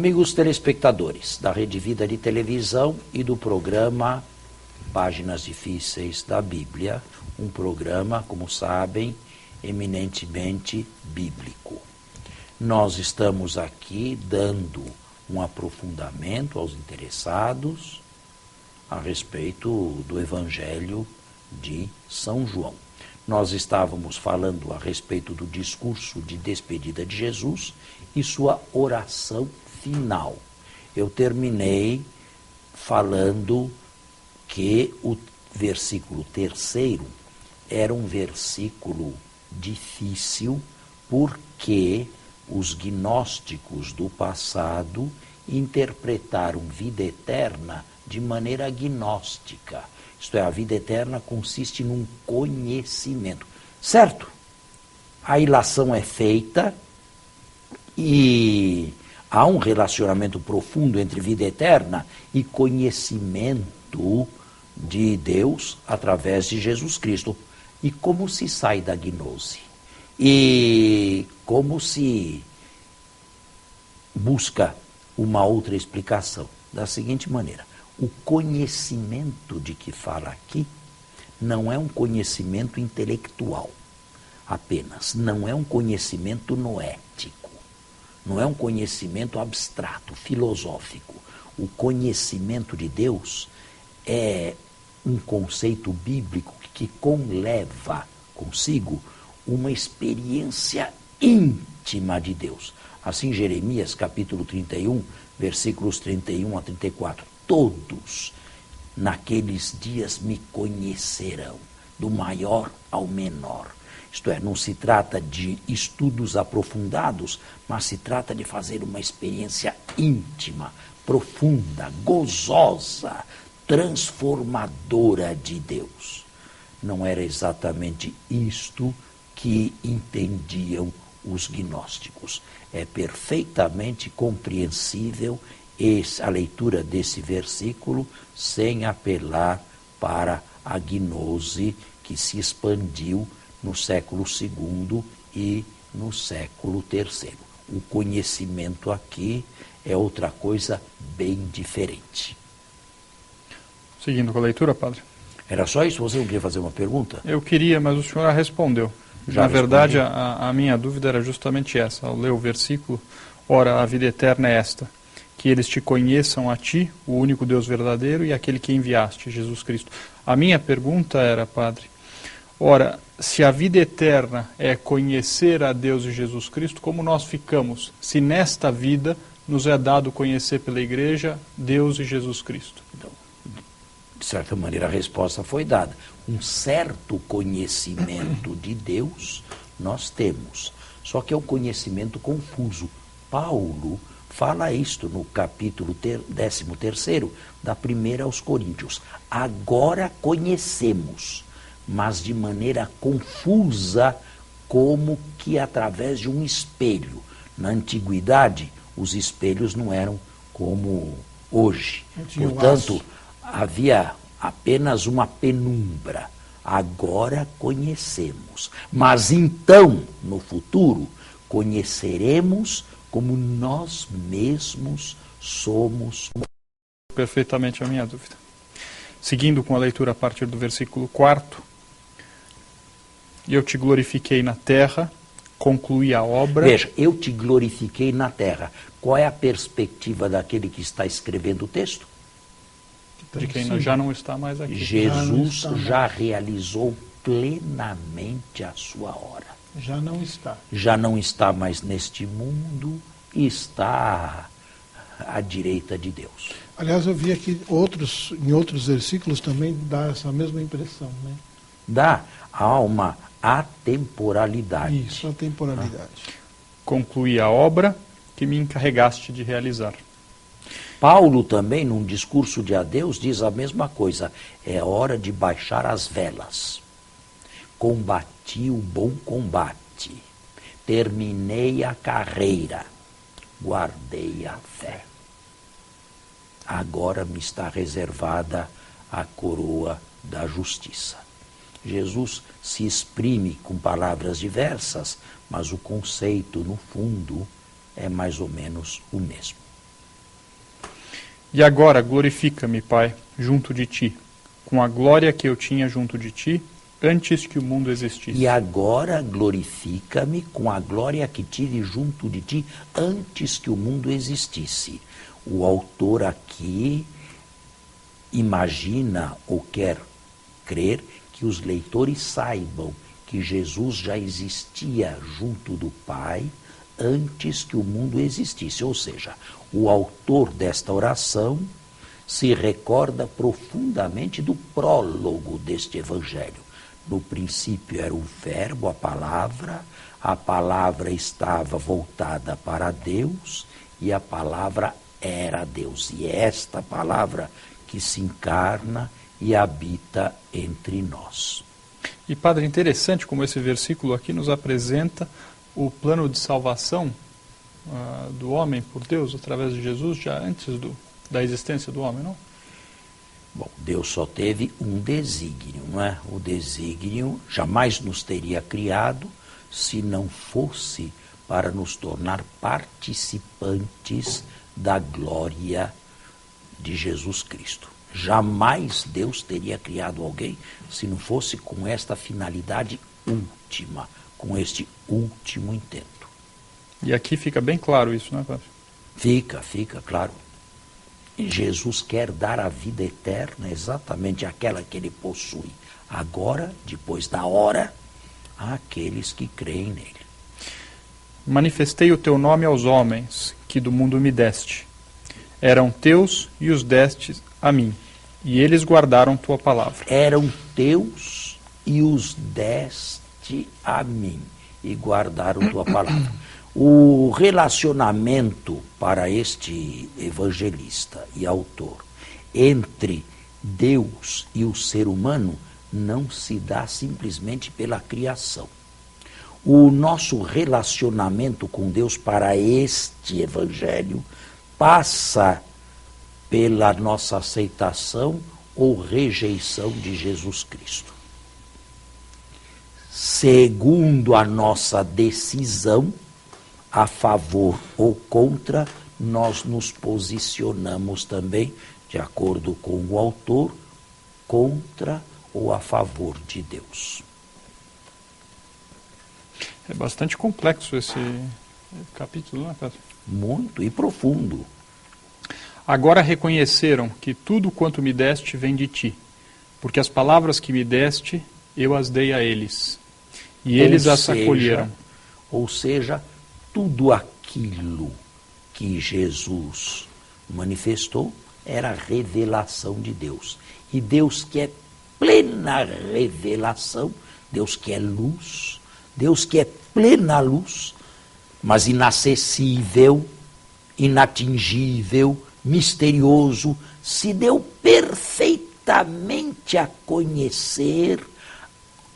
Amigos telespectadores da Rede Vida de Televisão e do programa Páginas Difíceis da Bíblia, um programa, como sabem, eminentemente bíblico. Nós estamos aqui dando um aprofundamento aos interessados a respeito do Evangelho de São João. Nós estávamos falando a respeito do discurso de despedida de Jesus e sua oração final. Eu terminei falando que o versículo 3º era um versículo difícil porque os gnósticos do passado interpretaram vida eterna de maneira gnóstica. Isto é, a vida eterna consiste num conhecimento. Certo? A ilação é feita e há um relacionamento profundo entre vida eterna e conhecimento de Deus através de Jesus Cristo. E como se sai da gnose? E como se busca uma outra explicação? Da seguinte maneira: o conhecimento de que fala aqui não é um conhecimento intelectual apenas, não é um conhecimento noético, não é um conhecimento abstrato, filosófico. O conhecimento de Deus é um conceito bíblico que conleva consigo uma experiência íntima de Deus. Assim, Jeremias, capítulo 31, versículos 31 a 34. Todos naqueles dias me conhecerão, do maior ao menor. Isto é, não se trata de estudos aprofundados, mas se trata de fazer uma experiência íntima, profunda, gozosa, transformadora de Deus. Não era exatamente isto que entendiam os gnósticos. É perfeitamente compreensível a leitura desse versículo sem apelar para a gnose que se expandiu no século II e no século III. O conhecimento aqui é outra coisa bem diferente. Seguindo com a leitura, padre. Era só isso? Você não queria fazer uma pergunta? Eu queria, mas o senhor respondeu. Já Na verdade, respondi? a minha dúvida era justamente essa. Ao ler o versículo, ora, a vida eterna é esta, que eles te conheçam a ti, o único Deus verdadeiro, e aquele que enviaste, Jesus Cristo. A minha pergunta era, padre, ora, se a vida eterna é conhecer a Deus e Jesus Cristo, como nós ficamos, se nesta vida nos é dado conhecer pela Igreja Deus e Jesus Cristo? Então, de certa maneira, a resposta foi dada. Um certo conhecimento de Deus nós temos, só que é um conhecimento confuso. Paulo fala isto no capítulo 13º, da 1 aos Coríntios. Agora conhecemos, mas de maneira confusa, como que através de um espelho. Na antiguidade, os espelhos não eram como hoje. Portanto, havia apenas uma penumbra. Agora conhecemos. Mas então, no futuro, conheceremos como nós mesmos somos. Perfeitamente a minha dúvida. Seguindo com a leitura a partir do versículo 4. Eu te glorifiquei na terra, concluí a obra... Veja, eu te glorifiquei na terra. Qual é a perspectiva daquele que está escrevendo o texto? De quem já não está mais aqui. Jesus já realizou plenamente a sua hora. Já não está. Já não está mais neste mundo, está à direita de Deus. Aliás, eu vi aqui em outros versículos também dá essa mesma impressão, né? Há uma atemporalidade. Isso, a temporalidade. Concluí a obra que me encarregaste de realizar. Paulo também, num discurso de adeus, diz a mesma coisa. É hora de baixar as velas. Combati o bom combate. Terminei a carreira. Guardei a fé. Agora me está reservada a coroa da justiça. Jesus se exprime com palavras diversas, mas o conceito, no fundo, é mais ou menos o mesmo. E agora glorifica-me, Pai, junto de ti, com a glória que eu tinha junto de ti, antes que o mundo existisse. E agora glorifica-me com a glória que tive junto de ti antes que o mundo existisse. O autor aqui imagina ou quer crer que os leitores saibam que Jesus já existia junto do Pai antes que o mundo existisse. Ou seja, o autor desta oração se recorda profundamente do prólogo deste evangelho. No princípio era o verbo, a palavra estava voltada para Deus e a palavra era Deus. E é esta palavra que se encarna e habita entre nós. E, Padre, interessante como esse versículo aqui nos apresenta o plano de salvação do homem por Deus através de Jesus já antes da existência do homem, não? Bom, Deus só teve um desígnio, não é? O desígnio jamais nos teria criado se não fosse para nos tornar participantes da glória de Jesus Cristo. Jamais Deus teria criado alguém se não fosse com esta finalidade última, com este último intento. E aqui fica bem claro isso, não é, Padre? Fica claro. E Jesus quer dar a vida eterna, exatamente aquela que ele possui, agora, depois da hora, àqueles que creem nele. Manifestei o teu nome aos homens, que do mundo me deste. Eram teus e os destes a mim, e eles guardaram tua palavra. Eram teus e os deste a mim, e guardaram tua palavra. O relacionamento para este evangelista e autor entre Deus e o ser humano não se dá simplesmente pela criação. O nosso relacionamento com Deus para este evangelho passa pela nossa aceitação ou rejeição de Jesus Cristo. Segundo a nossa decisão, a favor ou contra, nós nos posicionamos também, de acordo com o autor, contra ou a favor de Deus. É bastante complexo esse capítulo, não é, Padre? Muito e profundo. Agora reconheceram que tudo quanto me deste vem de ti, porque as palavras que me deste, eu as dei a eles, e eles as acolheram. Ou seja, tudo aquilo que Jesus manifestou era revelação de Deus. E Deus que é plena revelação, Deus que é luz, Deus que é plena luz, mas inacessível, inatingível, misterioso, se deu perfeitamente a conhecer,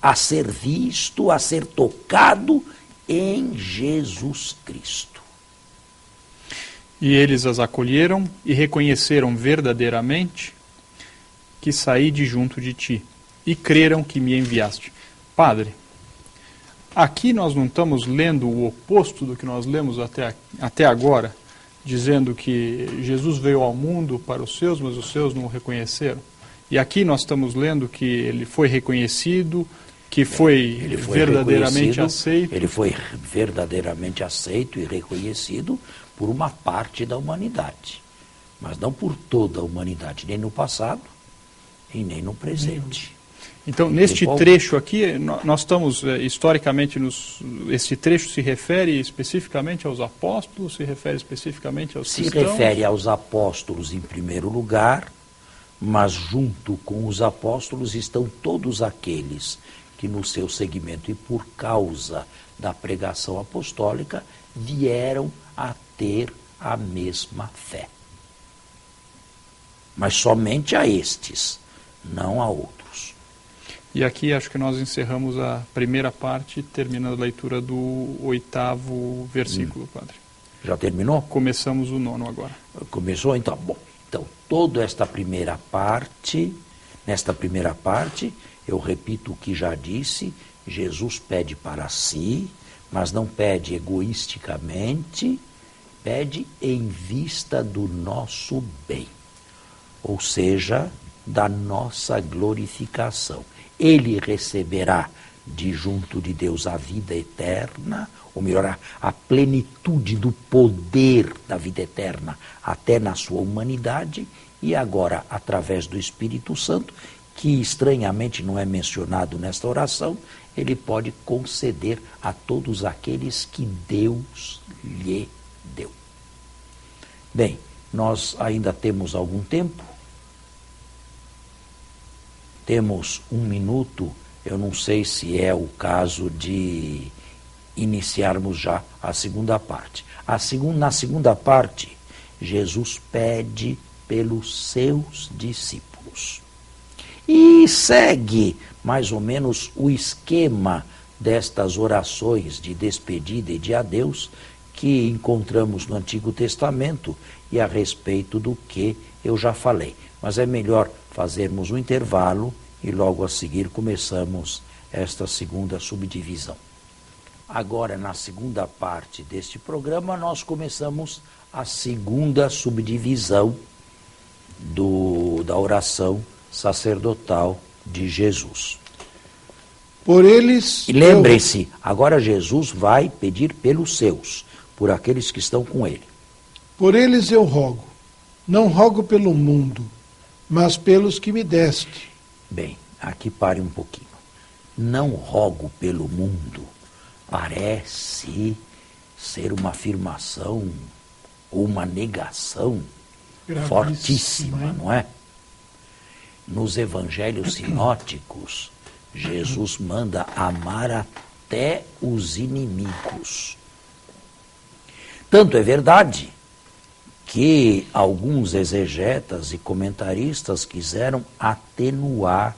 a ser visto, a ser tocado em Jesus Cristo. E eles as acolheram e reconheceram verdadeiramente que saí de junto de ti, e creram que me enviaste. Padre, aqui nós não estamos lendo o oposto do que nós lemos até agora, dizendo que Jesus veio ao mundo para os seus, mas os seus não o reconheceram. E aqui nós estamos lendo que ele foi reconhecido, que ele foi verdadeiramente aceito. Ele foi verdadeiramente aceito e reconhecido por uma parte da humanidade, mas não por toda a humanidade, nem no passado e nem no presente. Então, neste trecho aqui, nós estamos, historicamente, este trecho se refere especificamente aos apóstolos, se refere especificamente aos cristãos? Se refere aos apóstolos em primeiro lugar, mas junto com os apóstolos estão todos aqueles que no seu segmento e por causa da pregação apostólica vieram a ter a mesma fé. Mas somente a estes, não a outros. E aqui acho que nós encerramos a primeira parte, terminando a leitura do 8º versículo, Padre. Já terminou? Começamos o 9º agora. Começou? Então, bom. Então, toda esta primeira parte, nesta primeira parte, eu repito o que já disse, Jesus pede para si, mas não pede egoisticamente, pede em vista do nosso bem. ou seja, da nossa glorificação. Ele receberá de junto de Deus a vida eterna, ou melhor, a plenitude do poder da vida eterna até na sua humanidade, e agora, através do Espírito Santo, que estranhamente não é mencionado nesta oração, ele pode conceder a todos aqueles que Deus lhe deu. Bem, nós ainda temos algum tempo? Temos 1 minuto, eu não sei se é o caso de iniciarmos já a segunda parte. Na segunda parte, Jesus pede pelos seus discípulos. E segue mais ou menos o esquema destas orações de despedida e de adeus que encontramos no Antigo Testamento e a respeito do que eu já falei. Mas é melhor fazermos um intervalo e logo a seguir começamos esta segunda subdivisão. Agora, na segunda parte deste programa, nós começamos a segunda subdivisão da oração sacerdotal de Jesus. Por eles... E lembrem-se, agora Jesus vai pedir pelos seus, por aqueles que estão com ele. Por eles eu rogo, não rogo pelo mundo, mas pelos que me deste. Bem, aqui pare um pouquinho. Não rogo pelo mundo, parece ser uma afirmação ou uma negação fortíssima, não é? Nos evangelhos sinóticos, Jesus manda amar até os inimigos. Tanto é verdade que alguns exegetas e comentaristas quiseram atenuar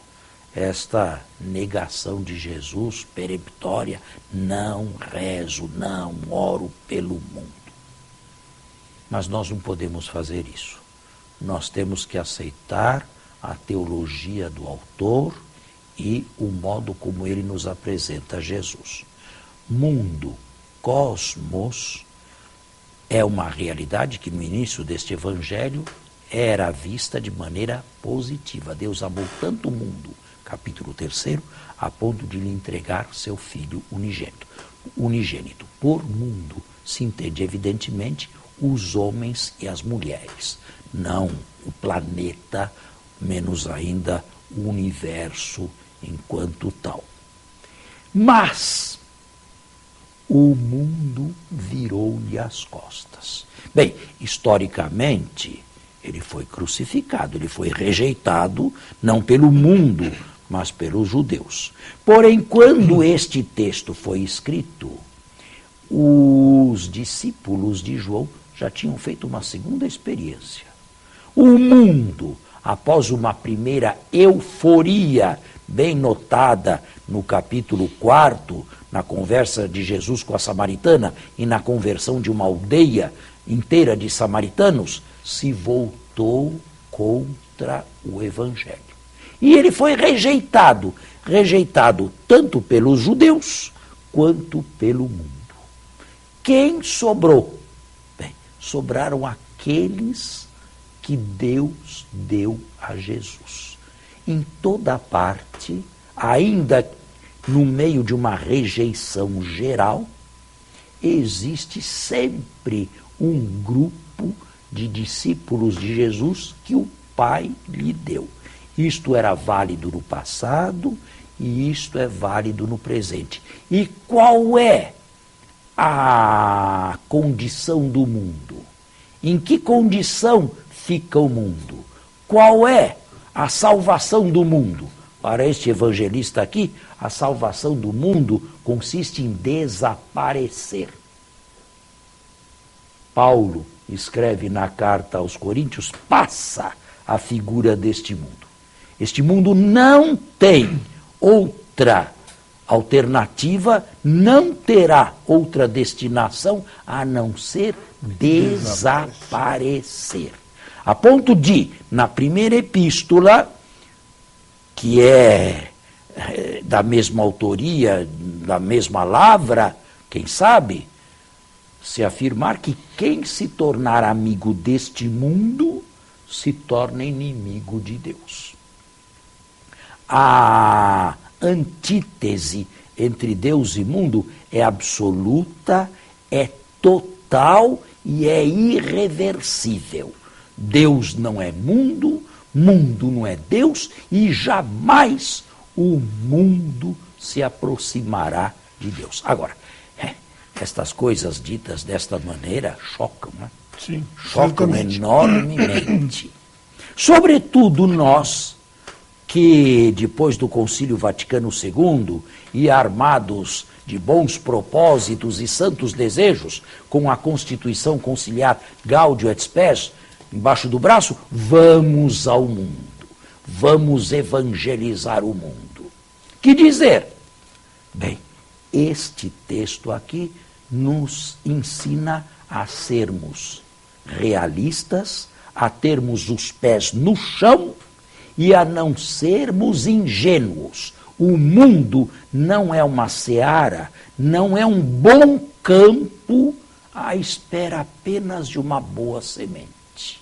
esta negação de Jesus peremptória: não rezo, não oro pelo mundo. Mas nós não podemos fazer isso. Nós temos que aceitar a teologia do autor e o modo como ele nos apresenta Jesus. Mundo, cosmos, é uma realidade que no início deste evangelho era vista de maneira positiva. Deus amou tanto o mundo, capítulo 3, a ponto de lhe entregar seu Filho unigênito. Por mundo se entende evidentemente os homens e as mulheres, não o planeta, menos ainda o universo enquanto tal. Mas o mundo virou-lhe as costas. Bem, historicamente, ele foi crucificado, ele foi rejeitado, não pelo mundo, mas pelos judeus. Porém, quando este texto foi escrito, os discípulos de João já tinham feito uma segunda experiência. O mundo, após uma primeira euforia bem notada no capítulo 4, na conversa de Jesus com a samaritana e na conversão de uma aldeia inteira de samaritanos, se voltou contra o Evangelho. E ele foi rejeitado tanto pelos judeus quanto pelo mundo. Quem sobrou? Bem, sobraram aqueles que Deus deu a Jesus. Em toda parte, ainda no meio de uma rejeição geral, existe sempre um grupo de discípulos de Jesus que o Pai lhe deu. Isto era válido no passado e isto é válido no presente. E qual é a condição do mundo? Em que condição fica o mundo? Qual é a salvação do mundo? Para este evangelista aqui, a salvação do mundo consiste em desaparecer. Paulo escreve na carta aos Coríntios: passa a figura deste mundo. Este mundo não tem outra alternativa, não terá outra destinação a não ser desaparecer. A ponto de, na primeira epístola, que é da mesma autoria, da mesma lavra, quem sabe, se afirmar que quem se tornar amigo deste mundo se torna inimigo de Deus. A antítese entre Deus e mundo é absoluta, é total e é irreversível. Deus não é mundo, mundo não é Deus e jamais o mundo se aproximará de Deus. Agora, estas coisas ditas desta maneira chocam, né? Sim, Chocam certamente. enormemente. Sobretudo nós, que depois do Concílio Vaticano II e armados de bons propósitos e santos desejos, com a Constituição Conciliar Gaudium et Spes embaixo do braço, vamos ao mundo, vamos evangelizar o mundo. Que dizer? Bem, este texto aqui nos ensina a sermos realistas, a termos os pés no chão e a não sermos ingênuos. O mundo não é uma seara, não é um bom campo à espera apenas de uma boa semente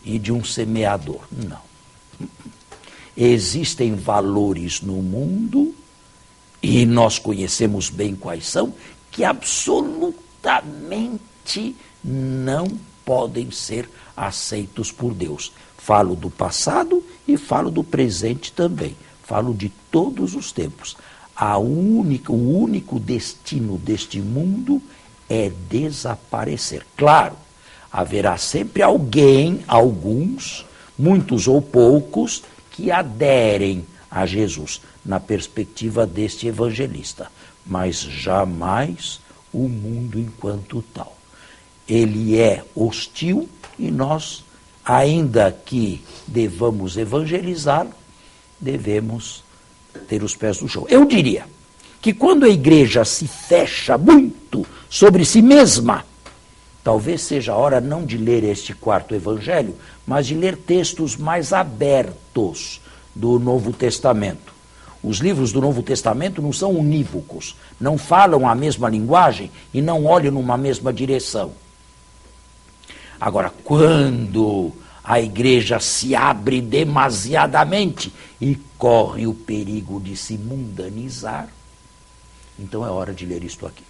e de um semeador. Não. Existem valores no mundo, e nós conhecemos bem quais são, que absolutamente não podem ser aceitos por Deus. Falo do passado e falo do presente também. Falo de todos os tempos. O único destino deste mundo é desaparecer. Claro, haverá sempre alguém, alguns, muitos ou poucos, que aderem a Jesus, na perspectiva deste evangelista, mas jamais o mundo enquanto tal. Ele é hostil e nós, ainda que devamos evangelizar, devemos ter os pés no chão. Eu diria que quando a igreja se fecha muito sobre si mesma, talvez seja a hora não de ler este quarto evangelho, mas de ler textos mais abertos do Novo Testamento. Os livros do Novo Testamento não são unívocos, não falam a mesma linguagem e não olham numa mesma direção. Agora, quando a igreja se abre demasiadamente e corre o perigo de se mundanizar, então é hora de ler isto aqui.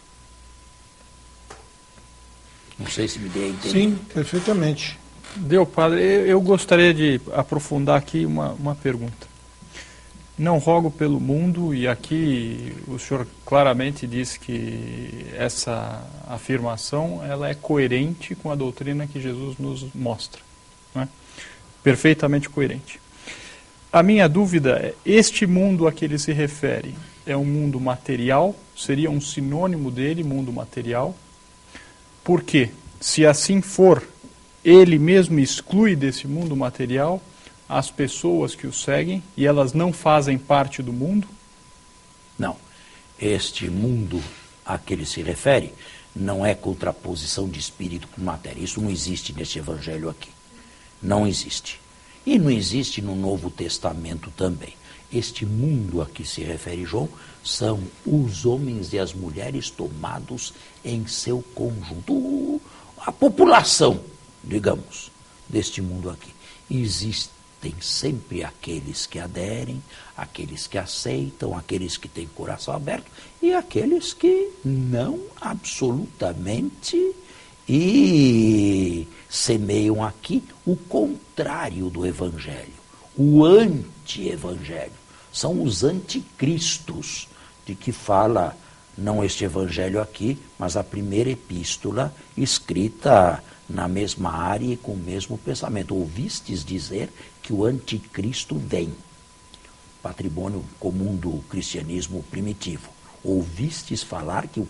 Não sei se me dei a entender. Sim, perfeitamente. Deu, padre. Eu gostaria de aprofundar aqui uma pergunta. Não rogo pelo mundo, e aqui o senhor claramente diz que essa afirmação ela é coerente com a doutrina que Jesus nos mostra, não é? Perfeitamente coerente. A minha dúvida é, este mundo a que ele se refere é um mundo material? Seria um sinônimo dele, mundo material? Por quê? Se assim for, ele mesmo exclui desse mundo material as pessoas que o seguem e elas não fazem parte do mundo? Não. Este mundo a que ele se refere não é contraposição de espírito com matéria. Isso não existe neste evangelho aqui. Não existe. E não existe no Novo Testamento também. Este mundo a que se refere João são os homens e as mulheres tomados em seu conjunto. A população, digamos, deste mundo aqui. Existem sempre aqueles que aderem, aqueles que aceitam, aqueles que têm coração aberto e aqueles que não absolutamente e semeiam aqui o contrário do evangelho, o anti-evangelho. São os anticristos de que fala não este evangelho aqui, mas a primeira epístola escrita na mesma área e com o mesmo pensamento. Ouvistes dizer que o anticristo vem. Patrimônio comum do cristianismo primitivo. Ouvistes falar que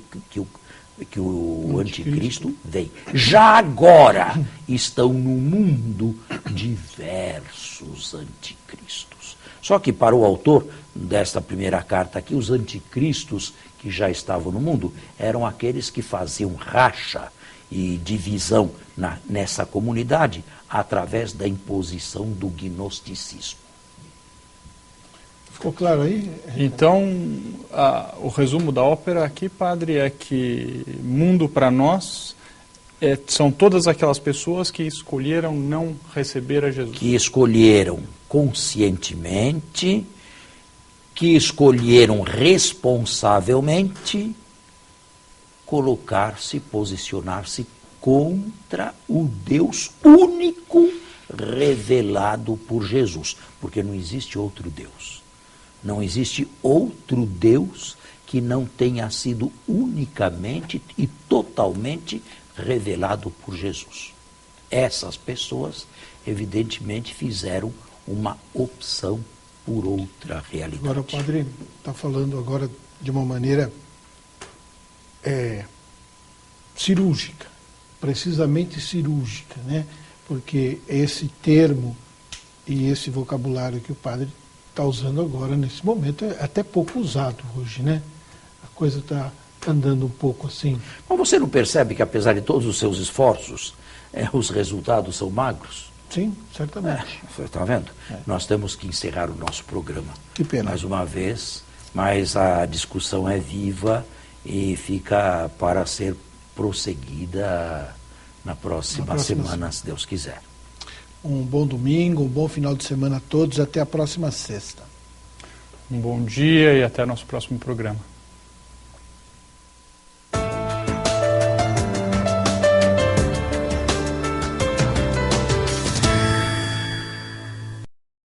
o anticristo vem. Já agora estão no mundo diversos anticristos. Só que para o autor desta primeira carta aqui, os anticristos que já estavam no mundo eram aqueles que faziam racha e divisão nessa comunidade através da imposição do gnosticismo. Ficou claro aí? Então, o resumo da ópera aqui, padre, é que mundo para nós São todas aquelas pessoas que escolheram não receber a Jesus. Que escolheram conscientemente, que escolheram responsavelmente colocar-se, posicionar-se contra o Deus único revelado por Jesus. Porque não existe outro Deus. Não existe outro Deus que não tenha sido unicamente e totalmente revelado por Jesus. Essas pessoas, evidentemente, fizeram uma opção por outra realidade. Agora o padre está falando agora de uma maneira cirúrgica, precisamente cirúrgica, né? Porque esse termo e esse vocabulário que o padre está usando agora, nesse momento, é até pouco usado hoje, né? A coisa está andando um pouco assim. Mas você não percebe que, apesar de todos os seus esforços, os resultados são magros? Sim, certamente. Você está vendo? Nós temos que encerrar o nosso programa. Que pena. Mais uma vez, mas a discussão é viva e fica para ser prosseguida na próxima semana, se Deus quiser. Um bom domingo, um bom final de semana a todos. Até a próxima sexta. Um bom dia e até nosso próximo programa.